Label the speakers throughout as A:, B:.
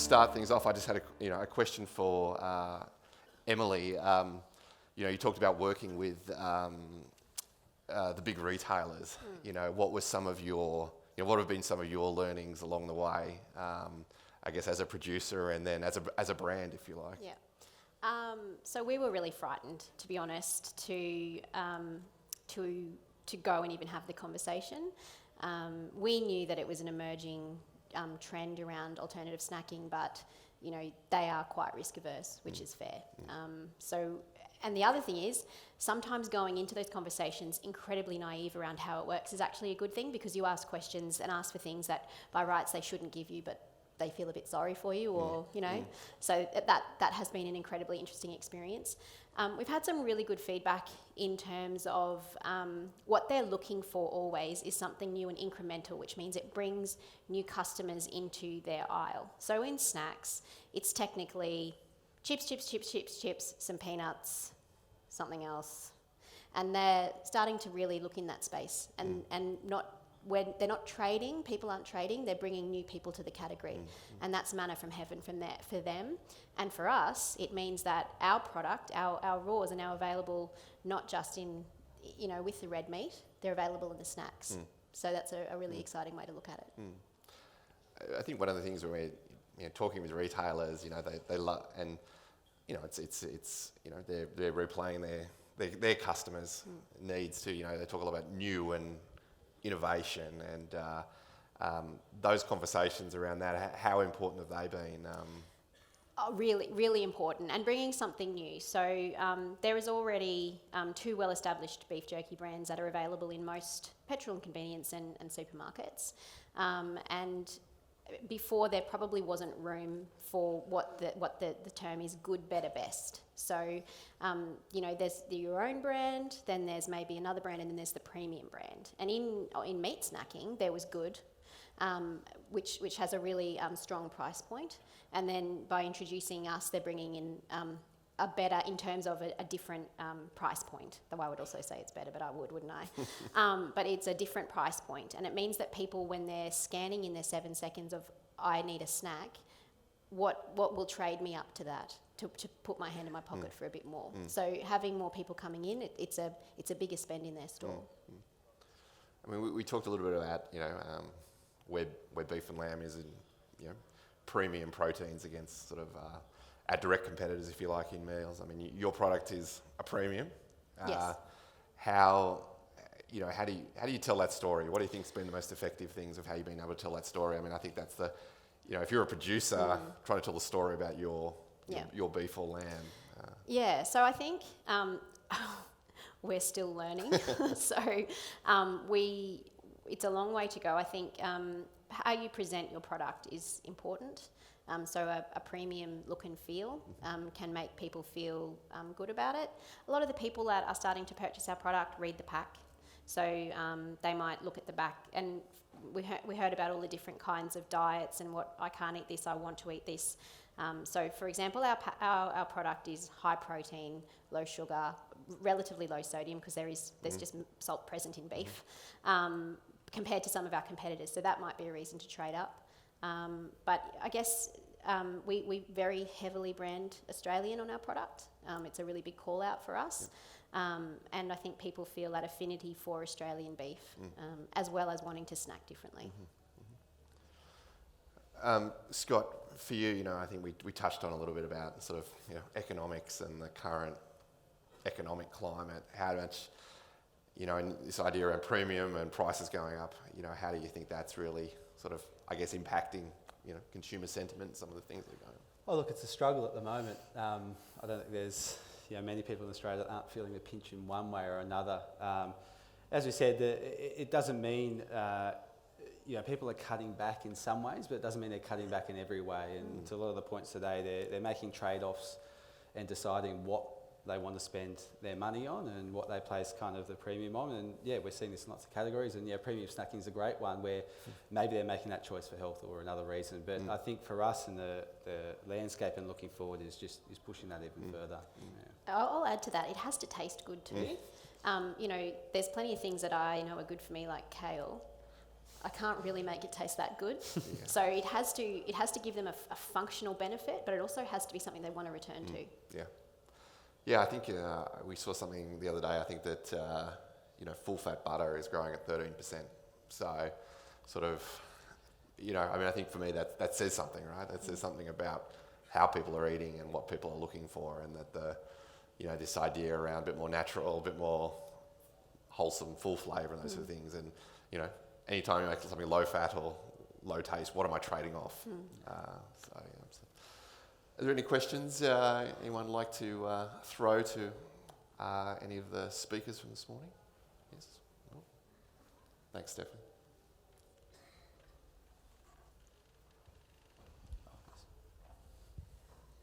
A: start things off, I just had a question for Emily. You talked about working with the big retailers. What were some of your, what have been some of your learnings along the way? I guess as a producer and then as a brand, if you like.
B: Yeah. So we were really frightened, to be honest, to go and even have the conversation. We knew that it was an emerging trend around alternative snacking, but they are quite risk averse, which is fair. And the other thing is, sometimes going into those conversations incredibly naive around how it works is actually a good thing, because you ask questions and ask for things that by rights they shouldn't give you, but they feel a bit sorry for you, or so that has been an incredibly interesting experience. We've had some really good feedback in terms of what they're looking for always is something new and incremental, which means it brings new customers into their aisle. So in snacks, it's technically chips, some peanuts, something else. And they're starting to really look in that space and not when they're not trading, people aren't trading, they're bringing new people to the category. And that's manna from heaven for them. And for us, it means that our product, our raws are now available not just in, with the red meat, they're available in the snacks. So that's a really exciting way to look at it.
A: I think one of the things when we're talking with retailers, they love, and it's they're replaying their customers' needs too. They talk a lot about new and innovation, and those conversations around that, how important have they been?
B: Really, really important, and bringing something new. So there is already 2 well-established beef jerky brands that are available in most petrol and convenience and supermarkets. And before, there probably wasn't room for what the term is: good, better, best. So, there's your own brand, then there's maybe another brand, and then there's the premium brand. And in meat snacking, there was good, which has a really strong price point. And then by introducing us, they're bringing in a better, in terms of a different price point. Though I would also say it's better, but I wouldn't I? But it's a different price point, and it means that people, when they're scanning in their 7 seconds of I need a snack, what will trade me up to that? To put my hand in my pocket for a bit more. So having more people coming in, it's a bigger spend in their store.
A: I mean, we talked a little bit about where beef and lamb is in premium proteins against sort of our direct competitors, if you like, in meals. I mean, your product is a premium.
B: Yes.
A: How do you tell that story? What do you think's been the most effective things of how you've been able to tell that story? I mean, I think that's the if you're a producer trying to tell the story about your beef or lamb.
B: So I think we're still learning. So it's a long way to go. I think how you present your product is important. So a premium look and feel can make people feel good about it. A lot of the people that are starting to purchase our product read the pack. So they might look at the back, and we heard about all the different kinds of diets and what I can't eat this, I want to eat this. So for example, our product is high protein, low sugar, relatively low sodium, because there's just salt present in beef, compared to some of our competitors. So that might be a reason to trade up. But I guess we very heavily brand Australian on our product. It's a really big call out for us. And I think people feel that affinity for Australian beef, as well as wanting to snack differently.
A: Scott, for you, I think we touched on a little bit about sort of economics and the current economic climate. How much, and this idea around premium and prices going up, how do you think that's really sort of, I guess, impacting consumer sentiment and some of the things that are going on?
C: Oh, look, it's a struggle at the moment. I don't think there's many people in Australia that aren't feeling the pinch in one way or another. As we said, it doesn't mean people are cutting back in some ways, but it doesn't mean they're cutting back in every way. And to a lot of the points today, they're making trade-offs and deciding what they want to spend their money on and what they place kind of the premium on. And we're seeing this in lots of categories, and premium snacking is a great one where maybe they're making that choice for health or another reason. But I think for us in the landscape and looking forward is pushing that even further.
B: I'll add to that. It has to taste good too. There's plenty of things that I know are good for me, like kale. I can't really make it taste that good. So it has to give them a functional benefit, but it also has to be something they want to return to.
A: Yeah, I think we saw something the other day. I think that full fat butter is growing at 13%. So, sort of, I think for me that says something, right? That says something about how people are eating and what people are looking for, and that this idea around a bit more natural, a bit more wholesome, full flavour and those sort of things. And anytime you make something low fat or low taste, what am I trading off? Are there any questions anyone like to throw to any of the speakers from this morning? Yes? No? Thanks, Stephanie.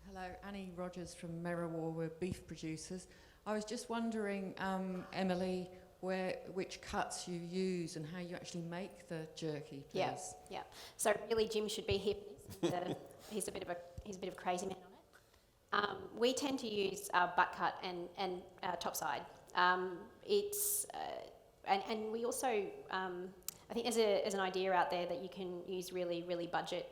D: Hello, Annie Rogers from Merriwa. We're beef producers. I was just wondering, Emily, which cuts you use and how you actually make the jerky, please.
B: Yeah. So really, Jim should be here. He's a bit of a crazy man on it. We tend to use butt cut and topside. And we also, I think there's an idea out there that you can use really, really budget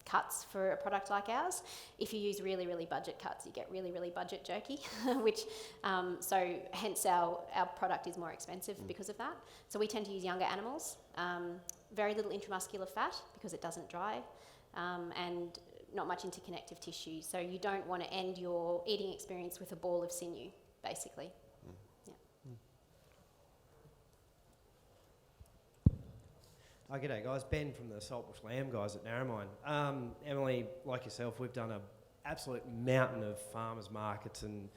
B: cuts for a product like ours. If you use really, really budget cuts, you get really, really budget jerky, which, so hence our product is more expensive because of that. So we tend to use younger animals, very little intramuscular fat because it doesn't dry, and not much interconnective tissue. So you don't want to end your eating experience with a ball of sinew, basically.
E: Oh, g'day guys, Ben from the Saltbush Lamb guys at Narromine. Emily, like yourself, we've done an absolute mountain of farmers markets and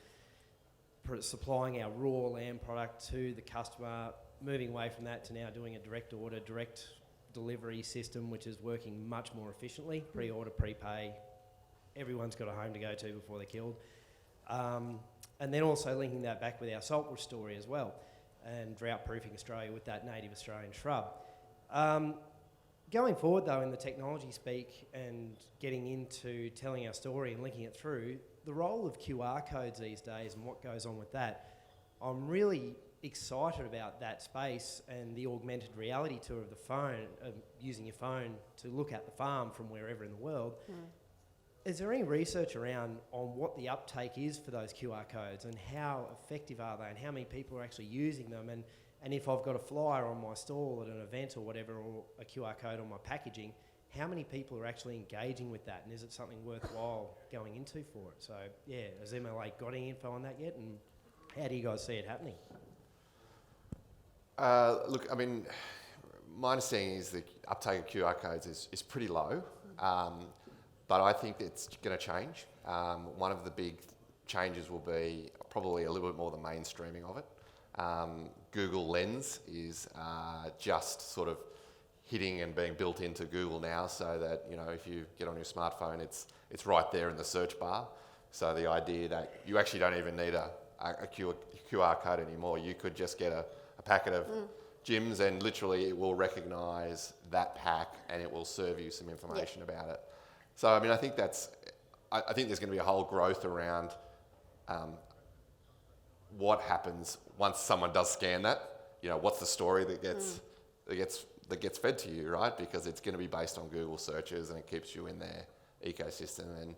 E: supplying our raw lamb product to the customer, moving away from that to now doing a direct order, direct delivery system, which is working much more efficiently, pre-order, prepay. Everyone's got a home to go to before they're killed. And then also linking that back with our Saltbush story as well, and drought-proofing Australia with that native Australian shrub. Going forward though in the technology speak and getting into telling our story and linking it through, the role of QR codes these days and what goes on with that, I'm really excited about that space and the augmented reality tour of the phone, using your phone to look at the farm from wherever in the world. Is there any research around on what the uptake is for those QR codes and how effective are they and how many people are actually using them? And if I've got a flyer on my stall at an event or whatever, or a QR code on my packaging, how many people are actually engaging with that? And is it something worthwhile going into for it? So, yeah, has MLA got any info on that yet? And how do you guys see it happening?
A: Look, I mean, my understanding is the uptake of QR codes is pretty low, but I think it's going to change. One of the big changes will be probably a little bit more the mainstreaming of it. Google Lens is just sort of hitting and being built into Google now, so that if you get on your smartphone, it's right there in the search bar. So the idea that you actually don't even need a QR code anymore. You could just get a packet of Jims, and literally it will recognise that pack and it will serve you some information about it. So I mean, I think there's going to be a whole growth around what happens once someone does scan that. What's the story that gets fed to you, right? Because it's going to be based on Google searches and it keeps you in their ecosystem. And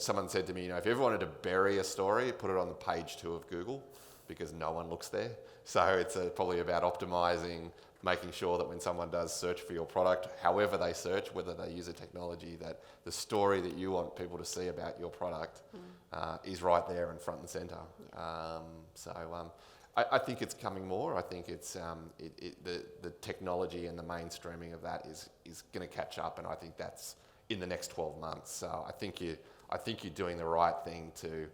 A: someone said to me, if you ever wanted to bury a story, put it on the page 2 of Google, because no one looks there. So it's probably about optimizing, making sure that when someone does search for your product, however they search, whether they use a technology, that the story that you want people to see about your product is right there and front and centre. I think it's coming more. I think it's the technology and the mainstreaming of that is going to catch up, and I think that's in the next 12 months. So I think you're doing the right thing to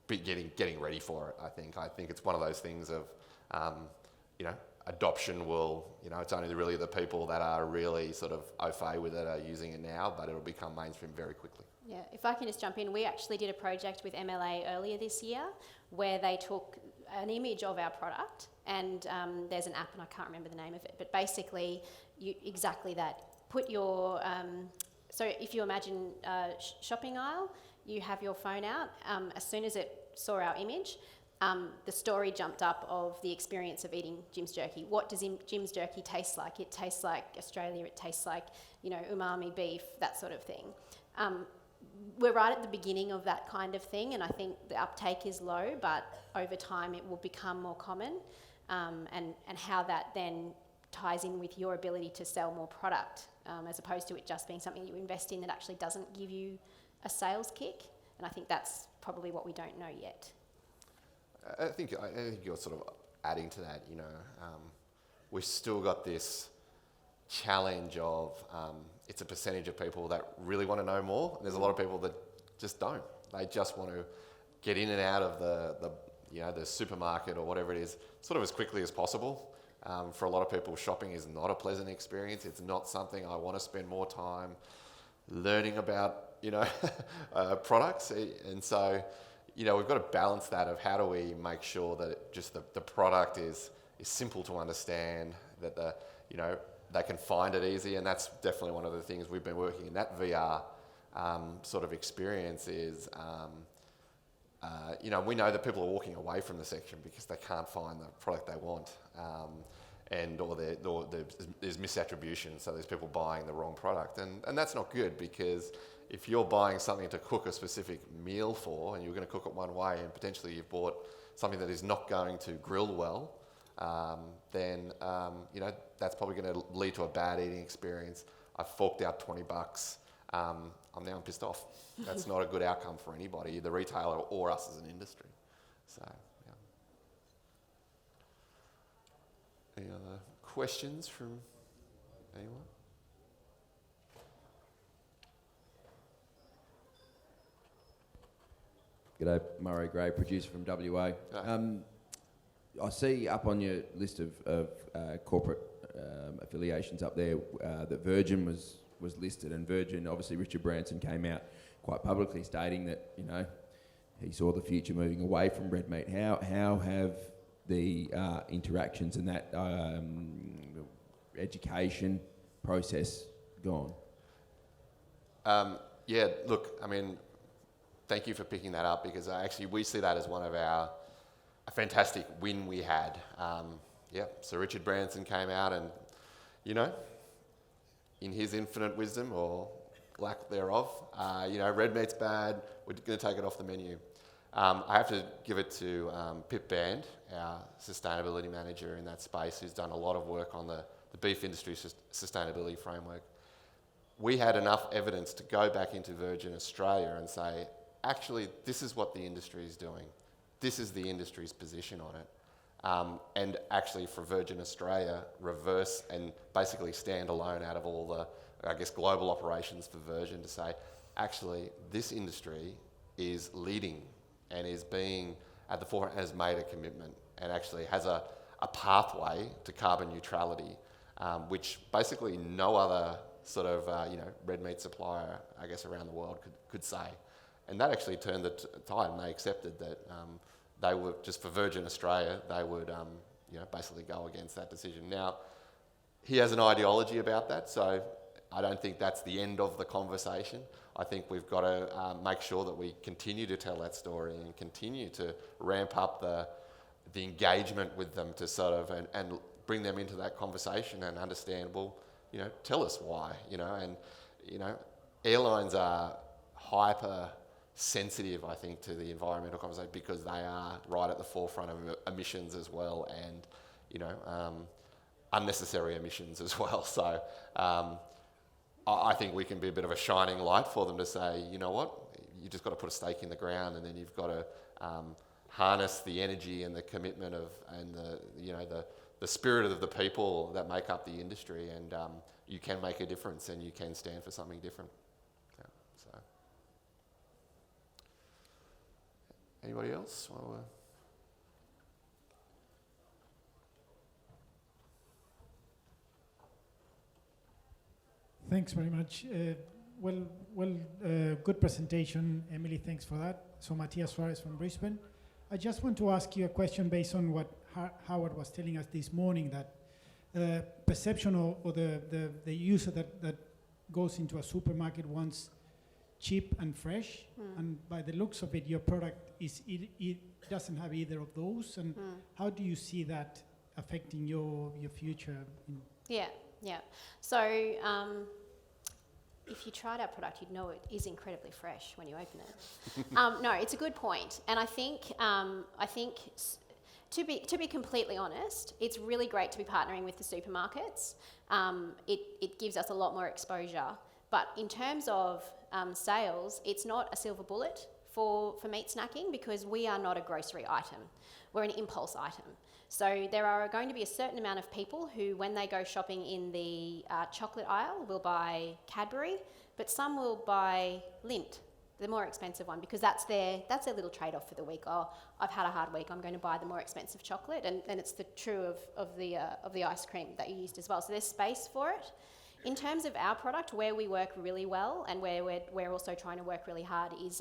A: be getting ready for it. I think it's one of those things of adoption will, it's only really the people that are really sort of au fait with it are using it now, but it'll become mainstream very quickly.
B: Yeah, if I can just jump in, we actually did a project with MLA earlier this year where they took an image of our product, and there's an app and I can't remember the name of it, but basically exactly that. Put your, so if you imagine a shopping aisle, you have your phone out, as soon as it saw our image, the story jumped up of the experience of eating Jim's Jerky. What does Jim's Jerky taste like? It tastes like Australia, it tastes like, you know, umami beef, that sort of thing. We're right at the beginning of that kind of thing, and I think the uptake is low, but over time it will become more common, and how that then ties in with your ability to sell more product, as opposed to it just being something you invest in that actually doesn't give you a sales kick. And I think that's probably what we don't know yet.
A: I think you're sort of adding to that. You know, we've still got this challenge of it's a percentage of people that really want to know more. And there's a lot of people that just don't. They just want to get in and out of the supermarket or whatever it is sort of as quickly as possible. For a lot of people, shopping is not a pleasant experience. It's not something I want to spend more time learning about, you know, products. And so, you know, we've got to balance that of how do we make sure that the product is simple to understand, that they can find it easy. And that's definitely one of the things we've been working in that VR sort of experience is, you know, we know that people are walking away from the section because they can't find the product they want. Or there's misattribution, so there's people buying the wrong product. And that's not good, because if you're buying something to cook a specific meal for, and you're going to cook it one way, and potentially you've bought something that is not going to grill well, then you know, that's probably going to lead to a bad eating experience. I've forked out $20. I'm now pissed off. That's not a good outcome for anybody, the retailer or us as an industry. So, yeah. Any other questions from anyone?
F: G'day, Murray Gray, producer from WA. I see up on your list of corporate affiliations up there that Virgin was listed, and Virgin, obviously Richard Branson came out quite publicly stating that, you know, he saw the future moving away from red meat. How have the interactions and that education process gone?
A: Yeah, look, I mean, thank you for picking that up, because actually we see that as one of a fantastic win we had. So Richard Branson came out and, you know, in his infinite wisdom or lack thereof, you know, red meat's bad, we're going to take it off the menu. I have to give it to Pip Band, our sustainability manager in that space, who's done a lot of work on the beef industry sustainability framework. We had enough evidence to go back into Virgin Australia and say, actually, this is what the industry is doing. This is the industry's position on it. And actually for Virgin Australia, reverse and basically stand alone out of all the, I guess, global operations for Virgin to say, actually, this industry is leading and is being at the forefront, has made a commitment and actually has a pathway to carbon neutrality, which basically no other sort of, red meat supplier, I guess, around the world could say. And that actually turned the tide, and they accepted that they were, just for Virgin Australia, they would basically go against that decision. Now, he has an ideology about that, so I don't think that's the end of the conversation. I think we've got to make sure that we continue to tell that story and continue to ramp up the engagement with them to sort of, and bring them into that conversation and understand, well, you know, tell us why, and, airlines are hyper sensitive, I think, to the environmental conversation because they are right at the forefront of emissions as well, and, unnecessary emissions as well. So I think we can be a bit of a shining light for them to say, you know what, you just got to put a stake in the ground, and then you've got to harness the energy and the commitment of, and the spirit of the people that make up the industry, and you can make a difference and you can stand for something different. Yeah, so. Anybody else?
G: Thanks very much. Good presentation, Emily. Thanks for that. So, Matthias Suarez from Brisbane. I just want to ask you a question based on what Howard was telling us this morning, that perception or the user that goes into a supermarket wants cheap and fresh, and by the looks of it, your product it doesn't have either of those. And how do you see that affecting your future?
B: Yeah. So if you tried our product, you'd know it is incredibly fresh when you open it. No, it's a good point, and I think to be completely honest, it's really great to be partnering with the supermarkets. It gives us a lot more exposure, but in terms of sales, it's not a silver bullet for meat snacking because we are not a grocery item. We're an impulse item. So there are going to be a certain amount of people who, when they go shopping in the chocolate aisle, will buy Cadbury, but some will buy Lindt, the more expensive one, because that's their little trade-off for the week. Oh, I've had a hard week, I'm going to buy the more expensive chocolate, and it's true of the ice cream that you used as well. So there's space for it. In terms of our product, where we work really well and where we're also trying to work really hard is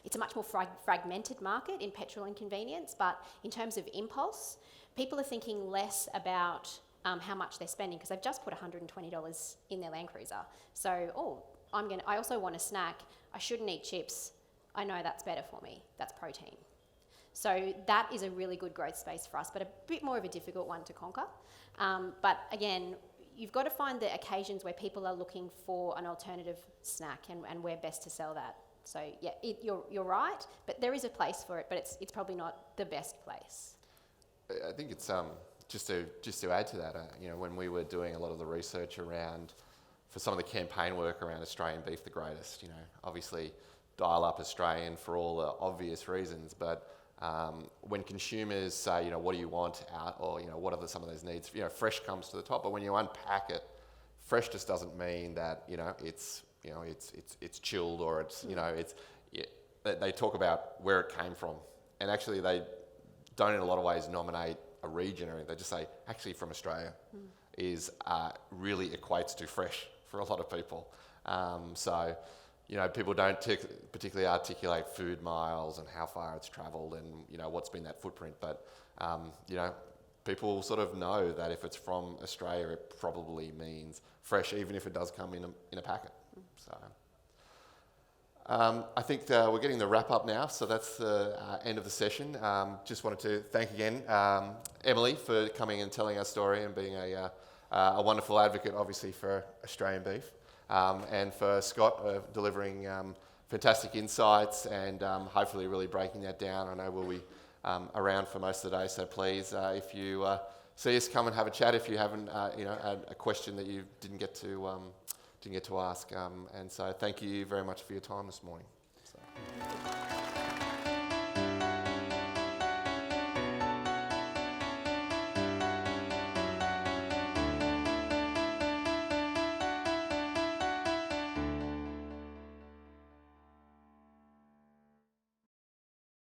B: it's a much more fragmented market in petrol and convenience, but in terms of impulse, people are thinking less about how much they're spending because they've just put $120 in their Land Cruiser. So, I also want a snack. I shouldn't eat chips. I know that's better for me. That's protein. So that is a really good growth space for us, but a bit more of a difficult one to conquer. But again, you've got to find the occasions where people are looking for an alternative snack, and we're best to sell that. So yeah, you're right, but there is a place for it, but it's probably not the best place.
A: I think it's just to add to that. When we were doing a lot of the research around for some of the campaign work around Australian beef the greatest, obviously dial up Australian for all the obvious reasons, but when consumers say, what do you want out, or what are some of those needs, fresh comes to the top. But when you unpack it, fresh just doesn't mean that it's chilled or it's they talk about where it came from, and actually they don't in a lot of ways nominate a region or anything. They just say actually from Australia is really equates to fresh for a lot of people. So people don't particularly articulate food miles and how far it's travelled and what's been that footprint, but people sort of know that if it's from Australia, it probably means fresh, even if it does come in a packet. So I think we're getting the wrap up now, so that's the end of the session. Just wanted to thank again Emily for coming and telling our story and being a wonderful advocate, obviously, for Australian beef, and for Scott delivering fantastic insights and hopefully really breaking that down. I know we'll be around for most of the day, so please, if you see us, come and have a chat if you haven't, a question that you didn't get to ask. And so thank you very much for your time this morning. So.